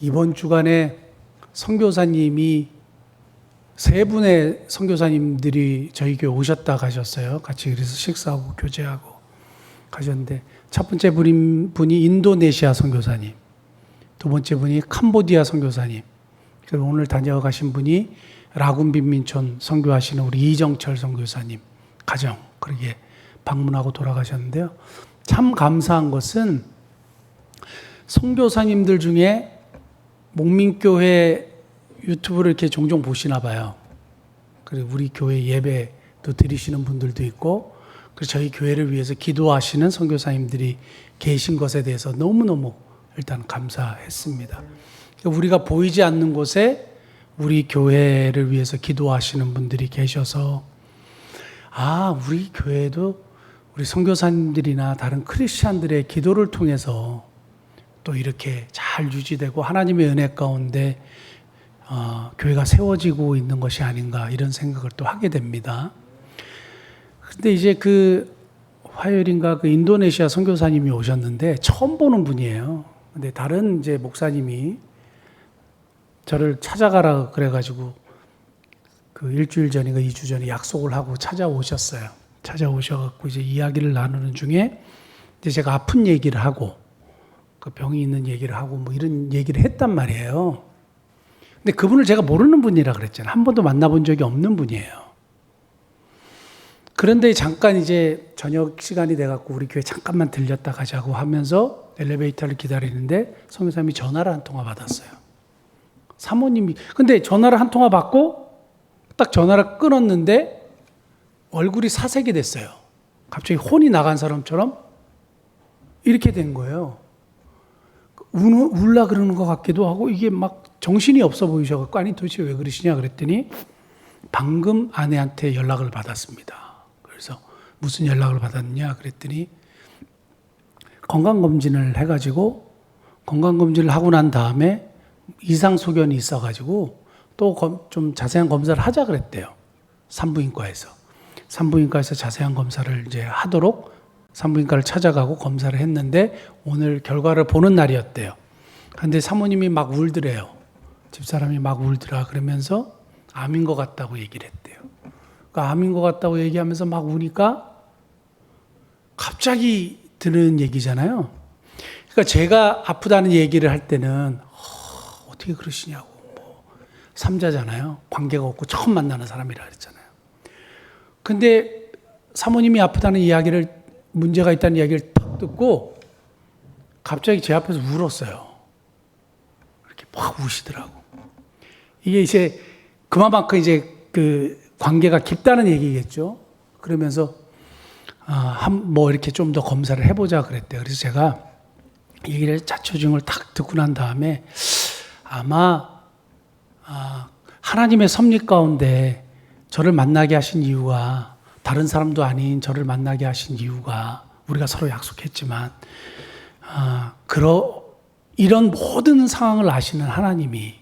이번 주간에 선교사님이 세 분의 선교사님들이 저희 교회 오셨다 가셨어요. 같이 그래서 식사하고 교제하고 가셨는데, 첫 번째 분이 인도네시아 선교사님, 두 번째 분이 캄보디아 선교사님, 그리고 오늘 다녀가신 분이 라군 빈민촌 선교하시는 우리 이정철 선교사님 가정 그렇게 방문하고 돌아가셨는데요. 참 감사한 것은 선교사님들 중에 목민교회 유튜브를 이렇게 종종 보시나 봐요. 그리고 우리 교회 예배도 드리시는 분들도 있고, 그리고 저희 교회를 위해서 기도하시는 선교사님들이 계신 것에 대해서 너무너무 일단 감사했습니다. 우리가 보이지 않는 곳에 우리 교회를 위해서 기도하시는 분들이 계셔서, 우리 교회도 우리 선교사님들이나 다른 크리스찬들의 기도를 통해서 또 이렇게 잘 유지되고 하나님의 은혜 가운데 교회가 세워지고 있는 것이 아닌가, 이런 생각을 또 하게 됩니다. 근데 이제 그 화요일인가 그 인도네시아 선교사님이 오셨는데 처음 보는 분이에요. 근데 다른 이제 목사님이 저를 찾아가라 그래가지고 그 일주일 전인가 2주 전에 약속을 하고 찾아오셨어요. 찾아오셔갖고 이제 이야기를 나누는 중에 이제 제가 아픈 얘기를 하고 그 병이 있는 얘기를 하고 뭐 이런 얘기를 했단 말이에요. 근데 그분을 제가 모르는 분이라 그랬잖아요. 한 번도 만나본 적이 없는 분이에요. 그런데 잠깐 이제 저녁 시간이 돼갖고 우리 교회 잠깐만 들렸다 가자고 하면서 엘리베이터를 기다리는데 선교사님이 전화를 한 통화 받았어요. 사모님이. 근데 전화를 한 통화 받고 딱 전화를 끊었는데 얼굴이 사색이 됐어요. 갑자기 혼이 나간 사람처럼 이렇게 된 거예요. 울라 그러는 것 같기도 하고 이게 막 정신이 없어 보이셔갖고, 아니 도대체 왜 그러시냐 그랬더니 방금 아내한테 연락을 받았습니다. 그래서 무슨 연락을 받았냐 그랬더니 건강검진을 해가지고, 건강검진을 하고 난 다음에 이상소견이 있어가지고 또 좀 자세한 검사를 하자 그랬대요. 산부인과에서 자세한 검사를 이제 하도록 산부인과를 찾아가고 검사를 했는데 오늘 결과를 보는 날이었대요. 그런데 사모님이 막 울더래요. 집사람이 막 울더라. 그러면서 암인 것 같다고 얘기를 했대요. 그러니까 암인 것 같다고 얘기하면서 막 우니까 갑자기 드는 얘기잖아요. 그러니까 제가 아프다는 얘기를 할 때는 어떻게 그러시냐고, 뭐 삼자잖아요. 관계가 없고 처음 만나는 사람이라 그랬잖아요. 근데 사모님이 아프다는 이야기를, 문제가 있다는 이야기를 딱 듣고 갑자기 제 앞에서 울었어요. 이렇게 막 우시더라고. 이게 이제 그만큼 이제 그 관계가 깊다는 얘기겠죠. 그러면서 뭐 이렇게 좀 더 검사를 해보자 그랬대요. 그래서 제가 얘기를 자초중을 딱 듣고 난 다음에 아마 하나님의 섭리 가운데 저를 만나게 하신 이유가, 다른 사람도 아닌 저를 만나게 하신 이유가, 우리가 서로 약속했지만 이런 모든 상황을 아시는 하나님이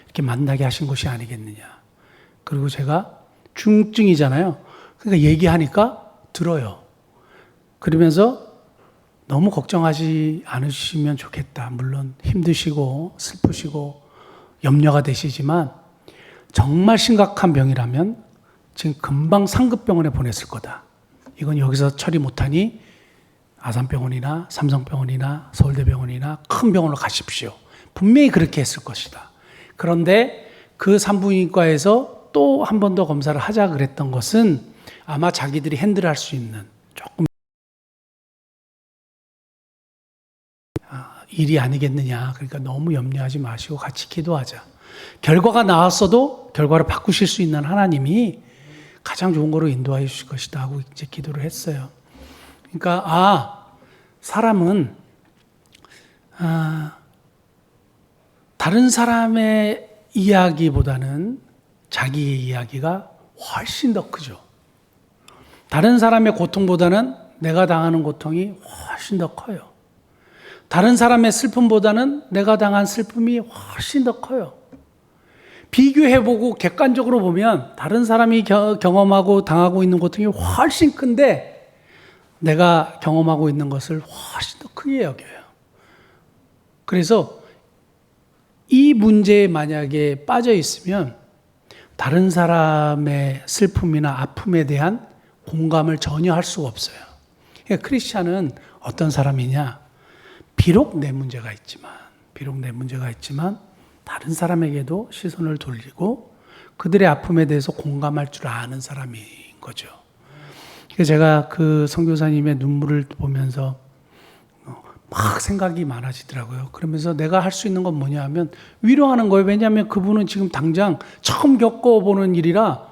이렇게 만나게 하신 것이 아니겠느냐. 그리고 제가 중증이잖아요. 그러니까 얘기하니까 들어요. 그러면서 너무 걱정하지 않으시면 좋겠다. 물론 힘드시고 슬프시고 염려가 되시지만 정말 심각한 병이라면 지금 금방 상급병원에 보냈을 거다. 이건 여기서 처리 못하니 아산병원이나 삼성병원이나 서울대병원이나 큰 병원으로 가십시오. 분명히 그렇게 했을 것이다. 그런데 그 산부인과에서 또 한 번 더 검사를 하자 그랬던 것은 아마 자기들이 핸들할 수 있는 조금 일이 아니겠느냐. 그러니까 너무 염려하지 마시고 같이 기도하자. 결과가 나왔어도 결과를 바꾸실 수 있는 하나님이 가장 좋은 거로 인도하여 주실 것이다 하고 이제 기도를 했어요. 그러니까 사람은 다른 사람의 이야기보다는 자기의 이야기가 훨씬 더 크죠. 다른 사람의 고통보다는 내가 당하는 고통이 훨씬 더 커요. 다른 사람의 슬픔보다는 내가 당한 슬픔이 훨씬 더 커요. 비교해보고 객관적으로 보면 다른 사람이 경험하고 당하고 있는 고통이 훨씬 큰데 내가 경험하고 있는 것을 훨씬 더 크게 여겨요. 그래서 이 문제에 만약에 빠져 있으면 다른 사람의 슬픔이나 아픔에 대한 공감을 전혀 할 수가 없어요. 그러니까 크리스찬은 어떤 사람이냐? 비록 내 문제가 있지만 다른 사람에게도 시선을 돌리고 그들의 아픔에 대해서 공감할 줄 아는 사람인 거죠. 그래서 제가 그 선교사님의 눈물을 보면서 막 생각이 많아지더라고요. 그러면서 내가 할 수 있는 건 뭐냐 하면 위로하는 거예요. 왜냐하면 그분은 지금 당장 처음 겪어보는 일이라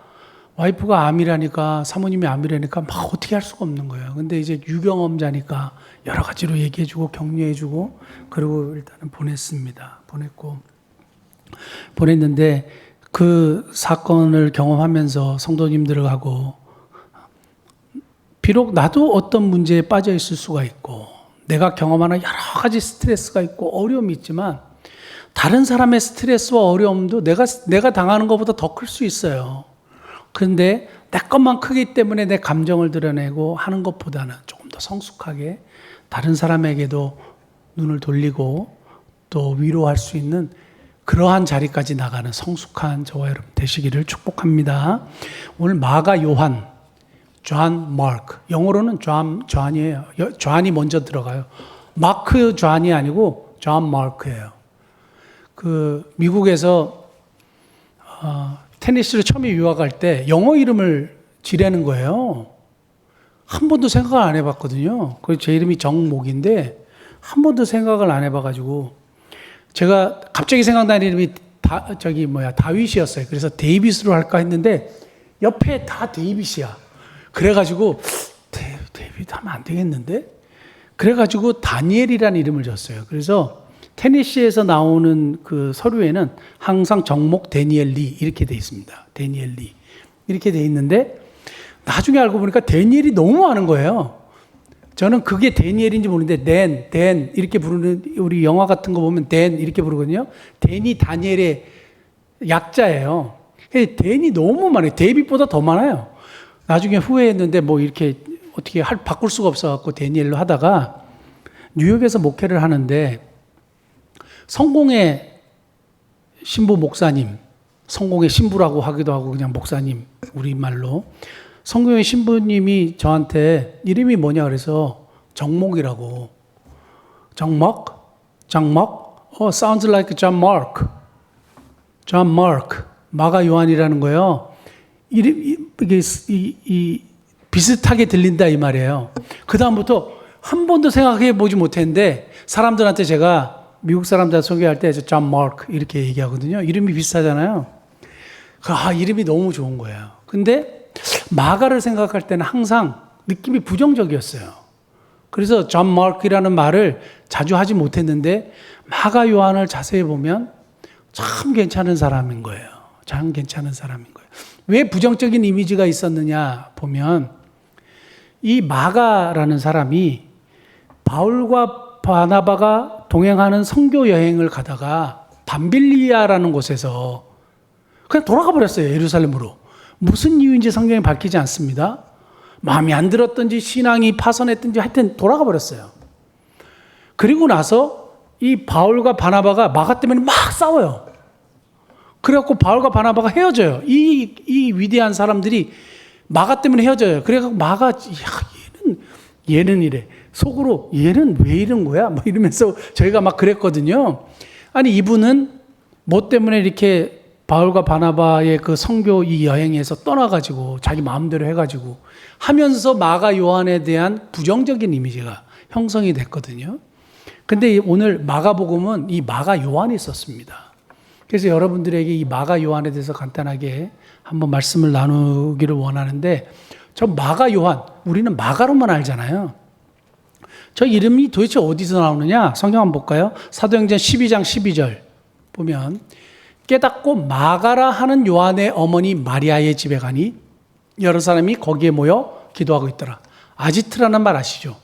와이프가 암이라니까, 사모님이 암이라니까 막 어떻게 할 수가 없는 거예요. 근데 이제 유경험자니까 여러 가지로 얘기해주고 격려해주고 그리고 일단은 보냈는데 그 사건을 경험하면서 성도님들하고 비록 나도 어떤 문제에 빠져 있을 수가 있고 내가 경험하는 여러 가지 스트레스가 있고 어려움이 있지만 다른 사람의 스트레스와 어려움도 내가 당하는 것보다 더 클 수 있어요. 그런데 내 것만 크기 때문에 내 감정을 드러내고 하는 것보다는 조금 더 성숙하게 다른 사람에게도 눈을 돌리고 또 위로할 수 있는 그러한 자리까지 나가는 성숙한 저와 여러분 되시기를 축복합니다. 오늘 마가 요한, 존 마크, 영어로는 존이에요. 존이 먼저 들어가요. 마크 존이 아니고 존 마크예요. 그 미국에서 테니스를 처음에 유학할 때 영어 이름을 지려는 거예요. 한 번도 생각을 안 해봤거든요. 그래서 제 이름이 정목인데 한 번도 생각을 안 해봐가지고 제가 갑자기 생각나는 이름이 다윗이었어요. 그래서 데이빗으로 할까 했는데 옆에 다 데이빗이야. 그래가지고 데이빗 하면 안 되겠는데? 그래가지고 다니엘이라는 이름을 줬어요. 그래서 테니시에서 나오는 그 서류에는 항상 정목 데니엘 리 이렇게 돼 있습니다. 데니엘 리 이렇게 돼 있는데 나중에 알고 보니까 데니엘이 너무 많은 거예요. 저는 그게 데니엘인지 모르는데 댄 이렇게 부르는, 우리 영화 같은 거 보면 댄 이렇게 부르거든요. 댄이 다니엘의 약자예요. 댄이 너무 많아요. 데이빗보다 더 많아요. 나중에 후회했는데 뭐 이렇게 어떻게 바꿀 수가 없어갖고 데니엘로 하다가 뉴욕에서 목회를 하는데 성공의 신부 목사님, 성공의 신부라고 하기도 하고 그냥 목사님 우리말로, 성공의 신부님이 저한테 이름이 뭐냐 그래서 정목이라고. 정목? sounds like John Mark. 마가 요한이라는 거예요. 이게 비슷하게 들린다 이 말이에요. 그 다음부터 한 번도 생각해 보지 못했는데 사람들한테 제가 미국 사람들 소개할 때 존 마크 이렇게 얘기하거든요. 이름이 비슷하잖아요. 이름이 너무 좋은 거예요. 근데 마가를 생각할 때는 항상 느낌이 부정적이었어요. 그래서 존 마크라는 말을 자주 하지 못했는데 마가 요한을 자세히 보면 참 괜찮은 사람인 거예요. 참 괜찮은 사람인 거예요. 왜 부정적인 이미지가 있었느냐 보면 이 마가라는 사람이 바울과 바나바가 동행하는 선교 여행을 가다가 밤빌리아라는 곳에서 그냥 돌아가 버렸어요. 예루살렘으로. 무슨 이유인지 성경에 밝히지 않습니다. 마음에 안 들었든지 신앙이 파선했든지 하여튼 돌아가 버렸어요. 그리고 나서 이 바울과 바나바가 마가 때문에 막 싸워요. 그래갖고 바울과 바나바가 헤어져요. 이 위대한 사람들이 마가 때문에 헤어져요. 그래갖고 마가 얘는 이래. 속으로 얘는 왜 이런 거야? 뭐 이러면서 저희가 막 그랬거든요. 아니 이분은 뭐 때문에 이렇게 바울과 바나바의 그 선교 이 여행에서 떠나가지고 자기 마음대로 해가지고 하면서 마가 요한에 대한 부정적인 이미지가 형성이 됐거든요. 근데 오늘 마가복음은 이 마가 요한이 썼습니다. 그래서 여러분들에게 이 마가 요한에 대해서 간단하게 한번 말씀을 나누기를 원하는데, 저 마가 요한, 우리는 마가로만 알잖아요. 저 이름이 도대체 어디서 나오느냐? 성경 한번 볼까요? 사도행전 12장 12절 보면, 깨닫고 마가라 하는 요한의 어머니 마리아의 집에 가니 여러 사람이 거기에 모여 기도하고 있더라. 아지트라는 말 아시죠?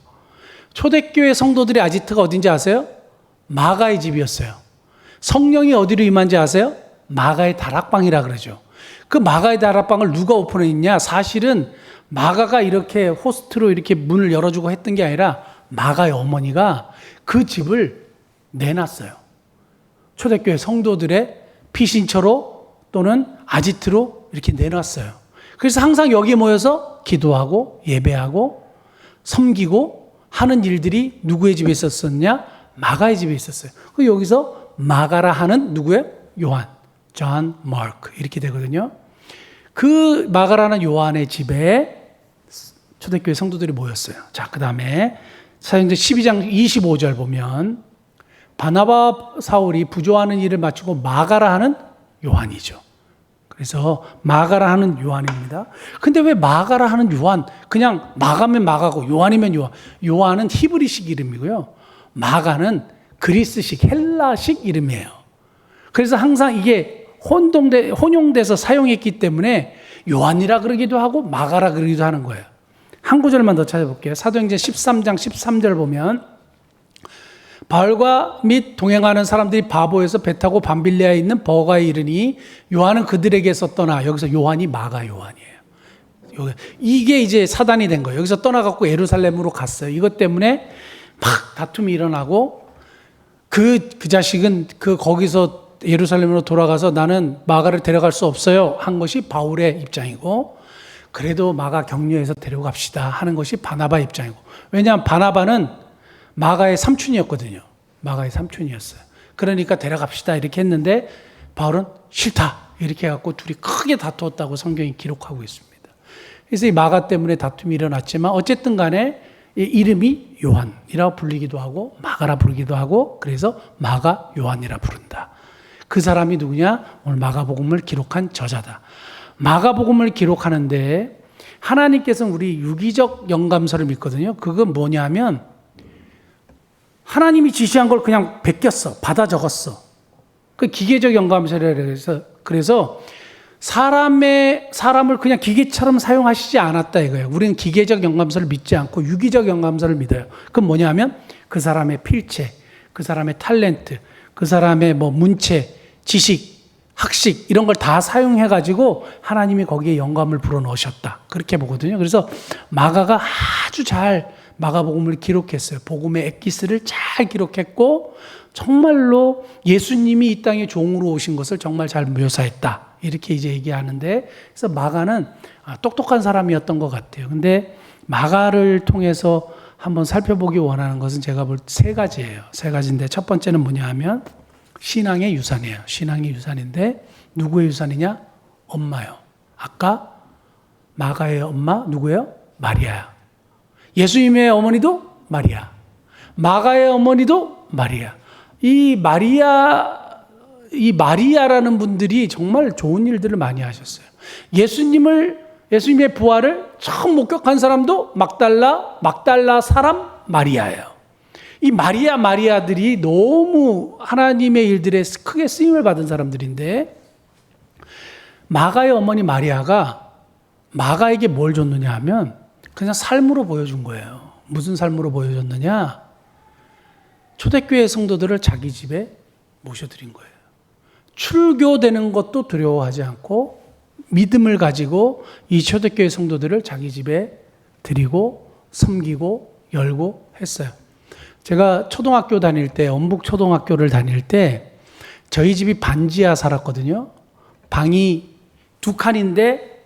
초대교회 성도들의 아지트가 어딘지 아세요? 마가의 집이었어요. 성령이 어디로 임한지 아세요? 마가의 다락방이라 그러죠. 그 마가의 다락방을 누가 오픈했냐? 사실은 마가가 이렇게 호스트로 이렇게 문을 열어주고 했던 게 아니라 마가의 어머니가 그 집을 내놨어요. 초대교회 성도들의 피신처로 또는 아지트로 이렇게 내놨어요. 그래서 항상 여기에 모여서 기도하고 예배하고 섬기고 하는 일들이 누구의 집에 있었었냐? 마가의 집에 있었어요. 그 여기서 마가라 하는 누구예요? 요한, 존, 마크 이렇게 되거든요. 그 마가라는 요한의 집에 초대교회 성도들이 모였어요. 자, 그 다음에 사도행전 12장 25절 보면 바나바 사울이 부조하는 일을 마치고 마가라 하는 요한이죠. 그래서 마가라 하는 요한입니다. 근데 왜 마가라 하는 요한? 그냥 마가면 마가고 요한이면 요한. 요한은 히브리식 이름이고요. 마가는 그리스식 헬라식 이름이에요. 그래서 항상 이게 혼용돼서 사용했기 때문에 요한이라 그러기도 하고 마가라 그러기도 하는 거예요. 한 구절만 더 찾아볼게요. 사도행전 13장 13절 보면 바울과 및 동행하는 사람들이 바보에서 배 타고 밤빌레아에 있는 버가에 이르니 요한은 그들에게서 떠나, 여기서 요한이 마가 요한이에요. 이게 이제 사단이 된 거예요. 여기서 떠나갖고 예루살렘으로 갔어요. 이것 때문에 막 다툼이 일어나고 그 자식은 거기서 예루살렘으로 돌아가서 나는 마가를 데려갈 수 없어요 한 것이 바울의 입장이고, 그래도 마가 격려해서 데려갑시다 하는 것이 바나바의 입장이고, 왜냐하면 바나바는 마가의 삼촌이었거든요. 마가의 삼촌이었어요. 그러니까 데려갑시다 이렇게 했는데 바울은 싫다 이렇게 해갖고 둘이 크게 다투었다고 성경이 기록하고 있습니다. 그래서 이 마가 때문에 다툼이 일어났지만 어쨌든 간에 이름이 요한이라고 불리기도 하고 마가라 부르기도 하고, 그래서 마가 요한이라 부른다. 그 사람이 누구냐? 오늘 마가복음을 기록한 저자다. 마가복음을 기록하는데 하나님께서는 우리 유기적 영감서를 믿거든요. 그건 뭐냐면 하나님이 지시한 걸 그냥 베꼈어. 받아 적었어. 그 기계적 영감서라 그래서 사람을 그냥 기계처럼 사용하시지 않았다 이거예요. 우리는 기계적 영감서를 믿지 않고 유기적 영감서를 믿어요. 그건 뭐냐면 그 사람의 필체, 그 사람의 탤런트, 그 사람의 문체, 지식, 학식 이런 걸 다 사용해 가지고 하나님이 거기에 영감을 불어 넣으셨다. 그렇게 보거든요. 그래서 마가가 아주 잘 마가복음을 기록했어요. 복음의 엑기스를 잘 기록했고 정말로 예수님이 이 땅에 종으로 오신 것을 정말 잘 묘사했다. 이렇게 이제 얘기하는데, 그래서 마가는 똑똑한 사람이었던 것 같아요. 근데 마가를 통해서 한번 살펴보기 원하는 것은 제가 볼 세 가지예요. 세 가지인데 첫 번째는 뭐냐 하면 신앙의 유산이에요. 신앙의 유산인데 누구의 유산이냐? 엄마요. 아까 마가의 엄마 누구예요? 마리아야. 예수님의 어머니도 마리아. 마가의 어머니도 마리아. 이 마리아라는 분들이 정말 좋은 일들을 많이 하셨어요. 예수님의 부활을 처음 목격한 사람도 막달라 사람 마리아예요. 이 마리아들이 너무 하나님의 일들에 크게 쓰임을 받은 사람들인데, 마가의 어머니 마리아가 마가에게 뭘 줬느냐 하면 그냥 삶으로 보여준 거예요. 무슨 삶으로 보여줬느냐? 초대교회 성도들을 자기 집에 모셔드린 거예요. 출교되는 것도 두려워하지 않고 믿음을 가지고 이 초대교회 성도들을 자기 집에 드리고 섬기고 열고 했어요. 제가 초등학교 다닐 때, 엄북초등학교를 다닐 때 저희 집이 반지하 살았거든요. 방이 두 칸인데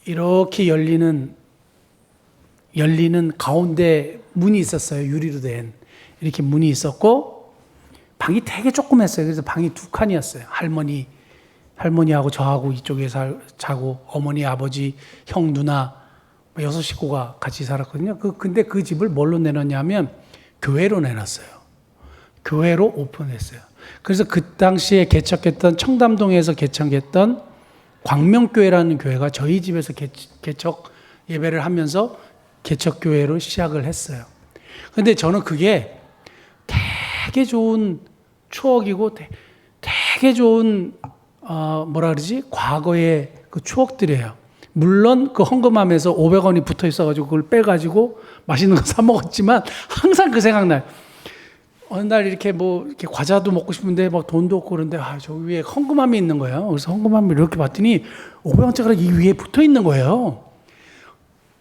이렇게 열리는 가운데 문이 있었어요. 유리로 된 이렇게 문이 있었고 방이 되게 조그맸어요. 그래서 방이 두 칸이었어요. 할머니하고 저하고 이쪽에 자고 어머니, 아버지, 형, 누나 6 식구가 같이 살았거든요. 근데 그 집을 뭘로 내놨냐면 교회로 내놨어요. 교회로 오픈했어요. 그래서 그 당시에 개척했던 청담동에서 개척했던 광명교회라는 교회가 저희 집에서 개척 예배를 하면서 개척교회로 시작을 했어요. 근데 저는 그게 되게 좋은 추억이고 되게 좋은 과거의 그 추억들이에요. 물론 그 헌금함에서 500원이 붙어 있어가지고 그걸 빼가지고 맛있는 거 사 먹었지만 항상 그 생각나요. 어느 날 이렇게 이렇게 과자도 먹고 싶은데 돈도 없고 그런데 저 위에 헌금함이 있는 거예요. 그래서 헌금함을 이렇게 봤더니 500원짜리가 이 위에 붙어 있는 거예요.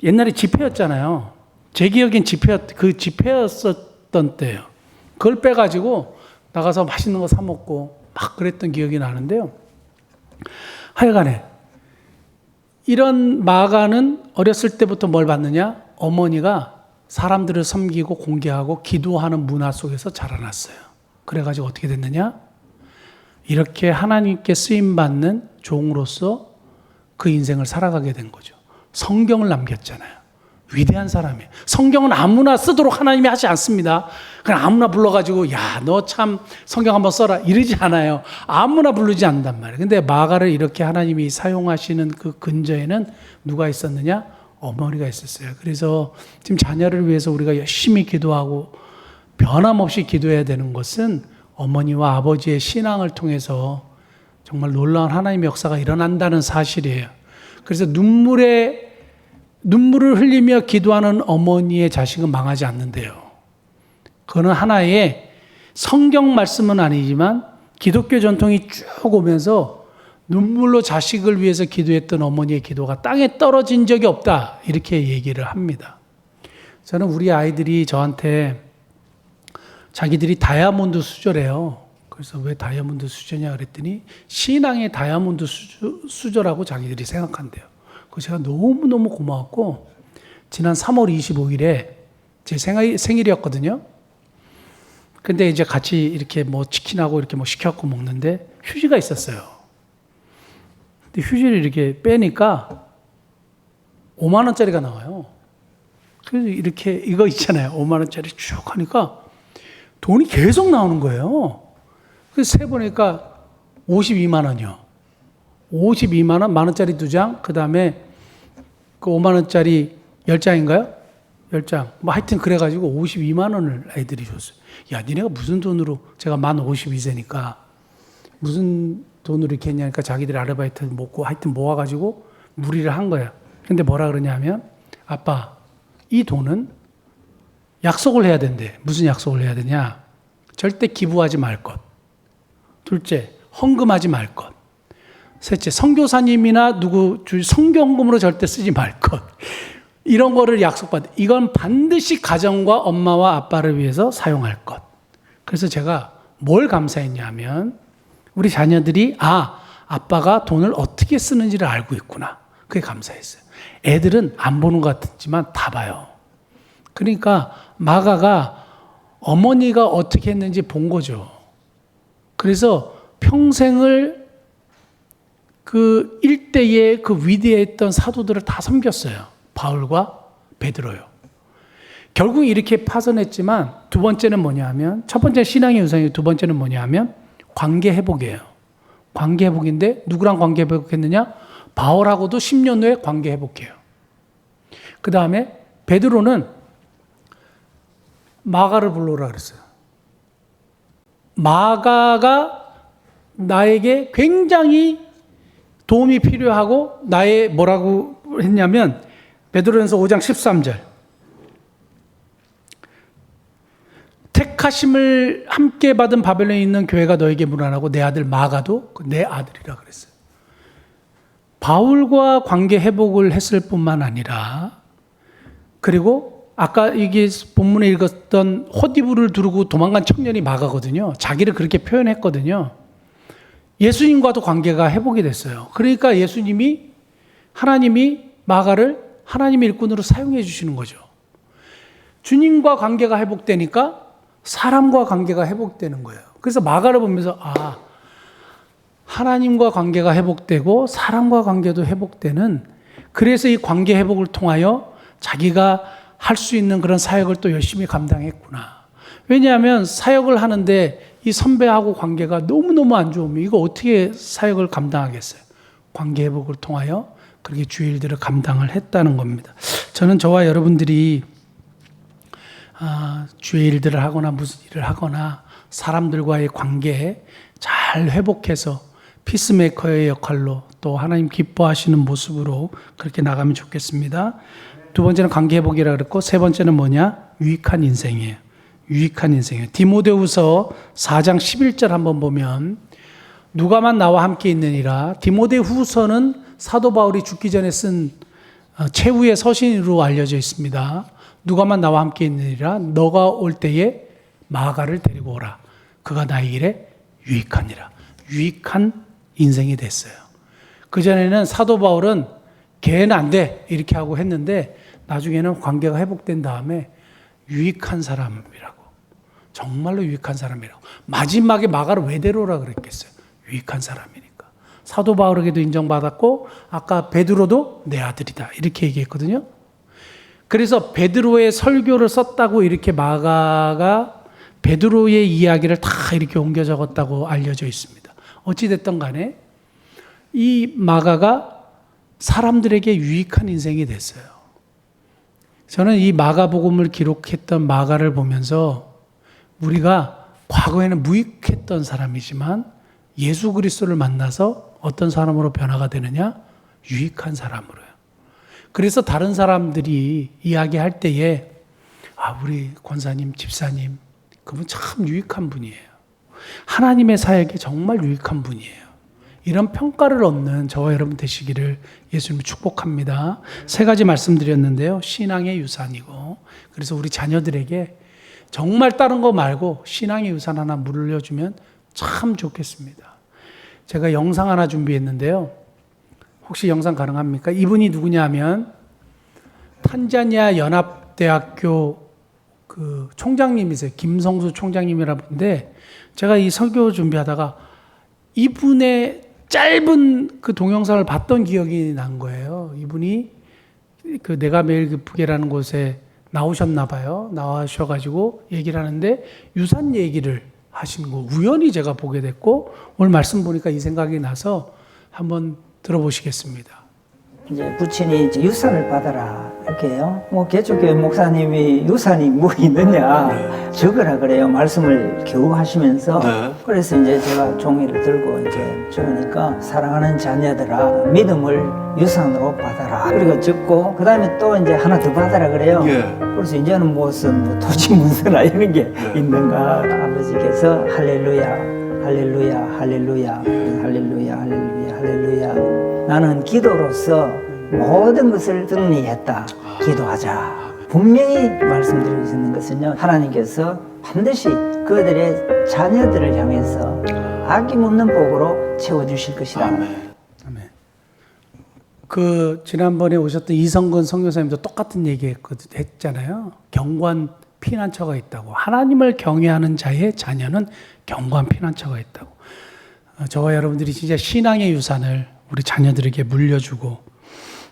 옛날에 지폐였잖아요. 제 기억엔 지폐였었던 때예요. 그걸 빼가지고 나가서 맛있는 거 사 먹고 막 그랬던 기억이 나는데요. 하여간에 이런 마가는 어렸을 때부터 뭘 받느냐? 어머니가 사람들을 섬기고 공개하고 기도하는 문화 속에서 자라났어요. 그래가지고 어떻게 됐느냐? 이렇게 하나님께 쓰임받는 종으로서 그 인생을 살아가게 된 거죠. 성경을 남겼잖아요. 위대한 사람이에요. 성경은 아무나 쓰도록 하나님이 하지 않습니다. 그냥 아무나 불러가지고 야, 너 참 성경 한번 써라 이러지 않아요. 아무나 부르지 않는단 말이에요. 근데 마가를 이렇게 하나님이 사용하시는 그 근저에는 누가 있었느냐? 어머니가 있었어요. 그래서 지금 자녀를 위해서 우리가 열심히 기도하고 변함없이 기도해야 되는 것은 어머니와 아버지의 신앙을 통해서 정말 놀라운 하나님의 역사가 일어난다는 사실이에요. 그래서 눈물을 흘리며 기도하는 어머니의 자식은 망하지 않는데요. 그거는 하나의 성경 말씀은 아니지만 기독교 전통이 쭉 오면서 눈물로 자식을 위해서 기도했던 어머니의 기도가 땅에 떨어진 적이 없다. 이렇게 얘기를 합니다. 저는 우리 아이들이 저한테 자기들이 다이아몬드 수저래요. 그래서 왜 다이아몬드 수저냐 그랬더니 신앙의 다이아몬드 수저라고 자기들이 생각한대요. 그래서 제가 너무너무 고마웠고 지난 3월 25일에 제 생일이었거든요. 근데 이제 같이 이렇게 뭐 치킨하고 이렇게 뭐 시켜갖고 먹는데 휴지가 있었어요. 근데 휴지를 이렇게 빼니까 5만 원짜리가 나와요. 그래서 이렇게 이거 있잖아요. 5만 원짜리 쭉 하니까 돈이 계속 나오는 거예요. 그래서 세보니까 52만 원이요. 52만 원, 만 원짜리 2장, 그 다음에 그 5만 원짜리 10장인가요? 10장. 뭐 하여튼 그래가지고 52만 원을 애들이 줬어요. 야, 니네가 무슨 돈으로, 제가 만 52세니까 무슨 돈으로 이렇게 했냐니까 자기들이 아르바이트 먹고 하여튼 모아가지고 무리를 한 거야. 근데 뭐라 그러냐면, 아빠, 이 돈은 약속을 해야 된대. 무슨 약속을 해야 되냐? 절대 기부하지 말 것. 둘째, 헌금하지 말 것. 셋째, 선교사님이나 누구 성경금으로 절대 쓰지 말 것. 이런 거를 약속받아. 이건 반드시 가정과 엄마와 아빠를 위해서 사용할 것. 그래서 제가 뭘 감사했냐면 우리 자녀들이 아빠가 돈을 어떻게 쓰는지를 알고 있구나. 그게 감사했어요. 애들은 안 보는 것 같지만 다 봐요. 그러니까 마가가 어머니가 어떻게 했는지 본 거죠. 그래서 평생을 그 일대의 그 위대했던 사도들을 다 섬겼어요. 바울과 베드로요. 결국 이렇게 파선했지만 두 번째는 뭐냐면, 첫 번째는 신앙의 우상이고 두 번째는 뭐냐면 관계 회복이에요. 관계 회복인데 누구랑 관계 회복했느냐? 바울하고도 10년 후에 관계 회복해요. 그 다음에 베드로는 마가를 불러오라 그랬어요. 마가가 나에게 굉장히 도움이 필요하고 나의 뭐라고 했냐면 베드로전서 5장 13절 택하심을 함께 받은 바벨론에 있는 교회가 너에게 문안하고 내 아들 마가도 내 아들이라 그랬어요. 바울과 관계 회복을 했을 뿐만 아니라 그리고 아까 이게 본문에 읽었던 헛이불을 두르고 도망간 청년이 마가거든요. 자기를 그렇게 표현했거든요. 예수님과도 관계가 회복이 됐어요. 그러니까 하나님이 마가를 하나님의 일꾼으로 사용해 주시는 거죠. 주님과 관계가 회복되니까 사람과 관계가 회복되는 거예요. 그래서 마가를 보면서 하나님과 관계가 회복되고 사람과 관계도 회복되는, 그래서 이 관계 회복을 통하여 자기가 할 수 있는 그런 사역을 또 열심히 감당했구나. 왜냐하면 사역을 하는데 이 선배하고 관계가 너무너무 안 좋으면 이거 어떻게 사역을 감당하겠어요? 관계 회복을 통하여 그렇게 주의 일들을 감당을 했다는 겁니다. 저는 저와 여러분들이 주의 일들을 하거나 무슨 일을 하거나 사람들과의 관계에 잘 회복해서 피스메이커의 역할로 또 하나님 기뻐하시는 모습으로 그렇게 나가면 좋겠습니다. 두 번째는 관계 회복이라고 그랬고, 세 번째는 뭐냐? 유익한 인생이에요. 유익한 인생이에요. 디모데후서 4장 11절 한번 보면 누가만 나와 함께 있느니라. 디모데후서는 사도 바울이 죽기 전에 쓴 최후의 서신으로 알려져 있습니다. 누가만 나와 함께 있느니라. 너가 올 때에 마가를 데리고 오라. 그가 나의 일에 유익하니라. 유익한 인생이 됐어요. 그전에는 사도 바울은 걔는 안 돼 이렇게 하고 했는데 나중에는 관계가 회복된 다음에 유익한 사람이라고, 정말로 유익한 사람이라고. 마지막에 마가를 왜 데려오라 그랬겠어요? 유익한 사람이니까. 사도 바울에게도 인정받았고 아까 베드로도 내 아들이다 이렇게 얘기했거든요. 그래서 베드로의 설교를 썼다고 이렇게 마가가 베드로의 이야기를 다 이렇게 옮겨 적었다고 알려져 있습니다. 어찌됐든 간에 이 마가가 사람들에게 유익한 인생이 됐어요. 저는 이 마가복음을 기록했던 마가를 보면서 우리가 과거에는 무익했던 사람이지만 예수 그리스도를 만나서 어떤 사람으로 변화가 되느냐? 유익한 사람으로요. 그래서 다른 사람들이 이야기할 때에 우리 권사님, 집사님 그분 참 유익한 분이에요. 하나님의 사역에 정말 유익한 분이에요. 이런 평가를 얻는 저와 여러분 되시기를 예수님 축복합니다. 3가지 말씀드렸는데요. 신앙의 유산이고, 그래서 우리 자녀들에게 정말 다른 거 말고 신앙의 유산 하나 물려주면 참 좋겠습니다. 제가 영상 하나 준비했는데요. 혹시 영상 가능합니까? 이분이 누구냐 하면 탄자니아 연합대학교 그 총장님이세요. 김성수 총장님이라 분인데 제가 이 설교 준비하다가 이분의 짧은 그 동영상을 봤던 기억이 난 거예요. 이분이 그 내가 매일 기쁘게라는 곳에 나오셨나 봐요. 나와셔가지고 얘기를 하는데 유산 얘기를 하신 거 우연히 제가 보게 됐고 오늘 말씀 보니까 이 생각이 나서 한번 들어보시겠습니다. 이제 부친이 이제 유산을 받아라 이렇게 해요. 뭐 개척교회 목사님이 유산이 뭐 있느냐 적으라 그래요. 말씀을 겨우 하시면서. 그래서 이제 제가 종이를 들고 이제 적으니까 사랑하는 자녀들아 믿음을 유산으로 받아라. 그리고 적고 그 다음에 또 이제 하나 더 받아라 그래요. 그래서 이제는 무슨 뭐 토지 문서나 이런 게 있는가. 아버지께서 할렐루야 할렐루야 할렐루야 할렐루야 할렐루야 할렐루야 나는 기도로서 모든 것을 승리했다. 기도하자. 분명히 말씀드리고 있는 것은요. 하나님께서 반드시 그들의 자녀들을 향해서 아낌없는 복으로 채워주실 것이다. 아멘. 그 지난번에 오셨던 이성근 선교사님도 똑같은 얘기 했잖아요. 경관 피난처가 있다고. 하나님을 경외하는 자의 자녀는 경관 피난처가 있다고. 저와 여러분들이 진짜 신앙의 유산을 우리 자녀들에게 물려주고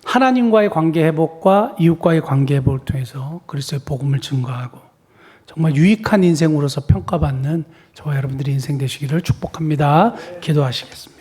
하나님과의 관계 회복과 이웃과의 관계 회복을 통해서 그리스도의 복음을 증거하고 정말 유익한 인생으로서 평가받는 저와 여러분들의 인생 되시기를 축복합니다. 기도하시겠습니다.